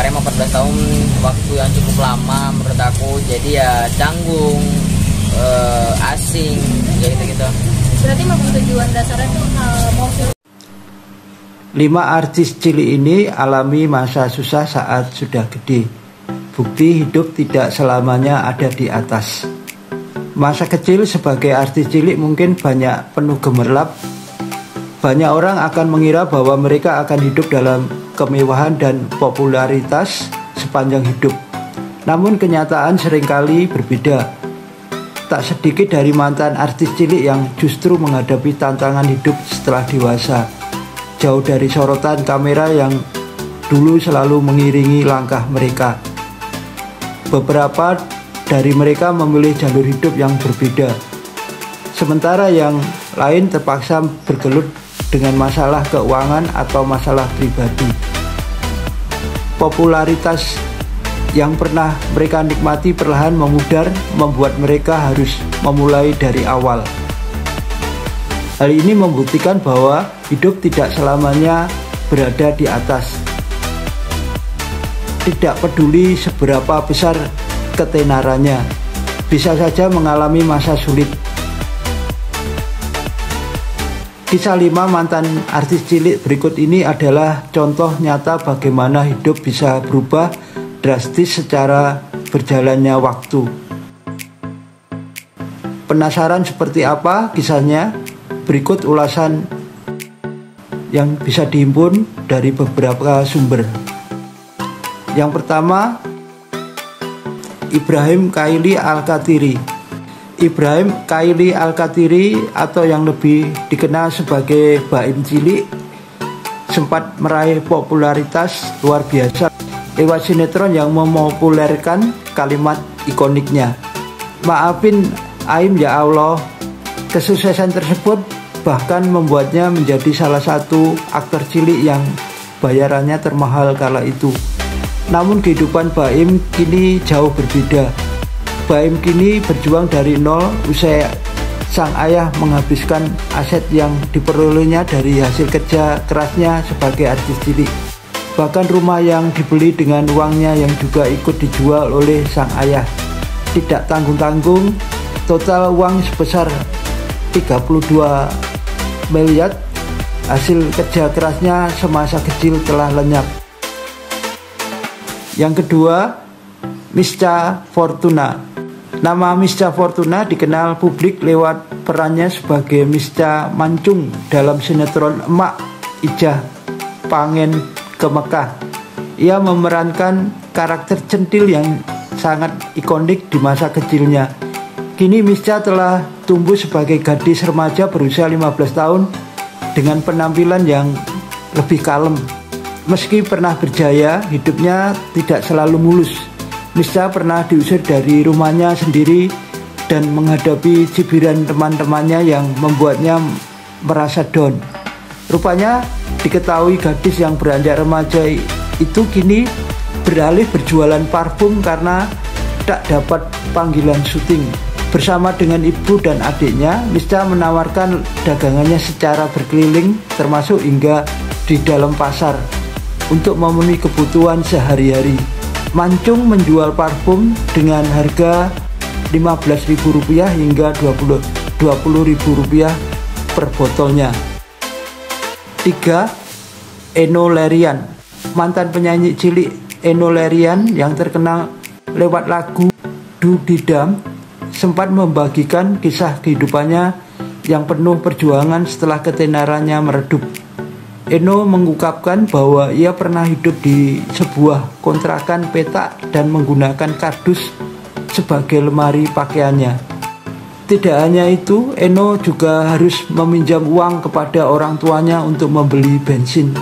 Karim 14 tahun waktu yang cukup lama menurut aku, jadi ya canggung, asing, ya gitu-gitu. Berarti memang tujuan dasarnya tuh mau film. 5 artis cilik ini alami masa susah saat sudah gede. Bukti hidup tidak selamanya ada di atas. Masa kecil sebagai artis cilik mungkin banyak penuh gemerlap. Banyak orang akan mengira bahwa mereka akan hidup dalam kemewahan dan popularitas sepanjang hidup. Namun kenyataan seringkali berbeda. Tak sedikit dari mantan artis cilik yang justru menghadapi tantangan hidup setelah dewasa, jauh dari sorotan kamera yang dulu selalu mengiringi langkah mereka. Beberapa dari mereka memilih jalur hidup yang berbeda, sementara yang lain terpaksa bergelut dengan masalah keuangan atau masalah pribadi. Popularitas yang pernah mereka nikmati perlahan memudar, membuat mereka harus memulai dari awal. Hal ini membuktikan bahwa hidup tidak selamanya berada di atas. Tidak peduli seberapa besar ketenarannya, bisa saja mengalami masa sulit. Kisah 5 mantan artis cilik berikut ini adalah contoh nyata bagaimana hidup bisa berubah drastis secara berjalannya waktu. Penasaran seperti apa kisahnya? Berikut ulasan yang bisa dihimpun dari beberapa sumber. Yang pertama, Ibrahim Khaili Al-Khathiri. Ibrahim Khaili Al-Khathiri atau yang lebih dikenal sebagai Baim Cilik sempat meraih popularitas luar biasa lewat sinetron yang memopulerkan kalimat ikoniknya, "Maafin Aim ya Allah." Kesuksesan tersebut bahkan membuatnya menjadi salah satu aktor cilik yang bayarannya termahal kala itu. Namun kehidupan Baim kini jauh berbeda. Baim kini berjuang dari nol usai sang ayah menghabiskan aset yang diperolehnya dari hasil kerja kerasnya sebagai artis cilik. Bahkan rumah yang dibeli dengan uangnya yang juga ikut dijual oleh sang ayah. Tidak tanggung-tanggung, total uang sebesar 32 miliar hasil kerja kerasnya semasa kecil telah lenyap. Yang kedua, Mischa Fortuna. Nama Mischa Fortuna dikenal publik lewat perannya sebagai Mischa Mancung dalam sinetron Emak Ijah Pangen ke Mekah. Ia memerankan karakter centil yang sangat ikonik di masa kecilnya. Kini Mischa telah tumbuh sebagai gadis remaja berusia 15 tahun dengan penampilan yang lebih kalem. Meski pernah berjaya, hidupnya tidak selalu mulus. Mischa pernah diusir dari rumahnya sendiri dan menghadapi cibiran teman-temannya yang membuatnya merasa down. Rupanya diketahui gadis yang beranjak remaja itu kini beralih berjualan parfum karena tak dapat panggilan syuting. Bersama dengan ibu dan adiknya, Mischa menawarkan dagangannya secara berkeliling, termasuk hingga di dalam pasar, untuk memenuhi kebutuhan sehari-hari. Mancung menjual parfum dengan harga Rp15.000 hingga Rp20.000 per botolnya. 3. Enno Lerian. Mantan penyanyi cilik Enno Lerian yang terkenal lewat lagu Du Didam sempat membagikan kisah kehidupannya yang penuh perjuangan setelah ketenarannya meredup. Enno mengungkapkan bahwa ia pernah hidup di sebuah kontrakan petak dan menggunakan kardus sebagai lemari pakaiannya. Tidak hanya itu, Enno juga harus meminjam uang kepada orang tuanya untuk membeli bensin.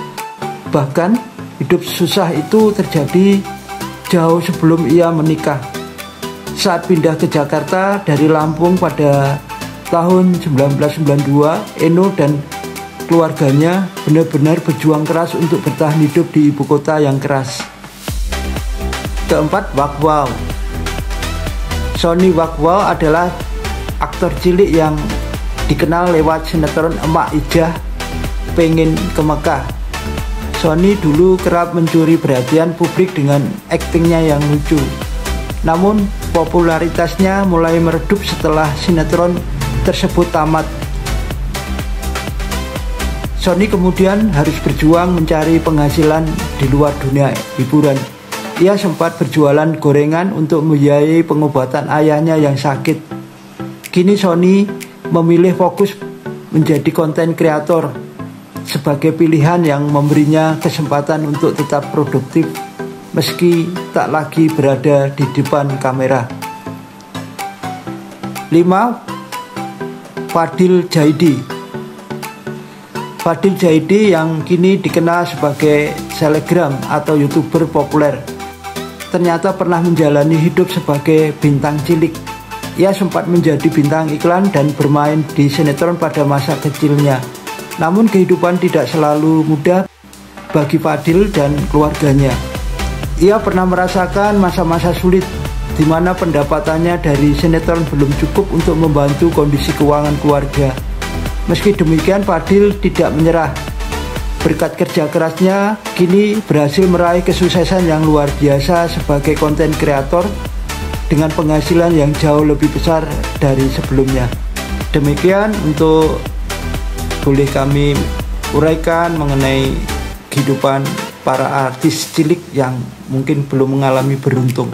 Bahkan hidup susah itu terjadi jauh sebelum ia menikah. Saat pindah ke Jakarta dari Lampung pada tahun 1992, Enno dan keluarganya benar-benar berjuang keras untuk bertahan hidup di ibu kota yang keras. Keempat, Wakwau. Sony Wakwau adalah aktor cilik yang dikenal lewat sinetron Emak Ijah Pengen ke Mekah. Sony dulu kerap mencuri perhatian publik dengan aktingnya yang lucu. Namun popularitasnya mulai meredup setelah sinetron tersebut tamat. Sony kemudian harus berjuang mencari penghasilan di luar dunia hiburan. Ia sempat berjualan gorengan untuk membiayai pengobatan ayahnya yang sakit. Kini Sony memilih fokus menjadi konten kreator sebagai pilihan yang memberinya kesempatan untuk tetap produktif meski tak lagi berada di depan kamera. 5. Fadil Jaidi. Fadil Jaidi yang kini dikenal sebagai selebgram atau YouTuber populer, ternyata pernah menjalani hidup sebagai bintang cilik. Ia sempat menjadi bintang iklan dan bermain di sinetron pada masa kecilnya. Namun kehidupan tidak selalu mudah bagi Fadil dan keluarganya. Ia pernah merasakan masa-masa sulit di mana pendapatannya dari sinetron belum cukup untuk membantu kondisi keuangan keluarga. Meski demikian, Fadil tidak menyerah. Berkat kerja kerasnya, kini berhasil meraih kesuksesan yang luar biasa sebagai konten kreator dengan penghasilan yang jauh lebih besar dari sebelumnya. Demikian untuk boleh kami uraikan mengenai kehidupan para artis cilik yang mungkin belum mengalami beruntung.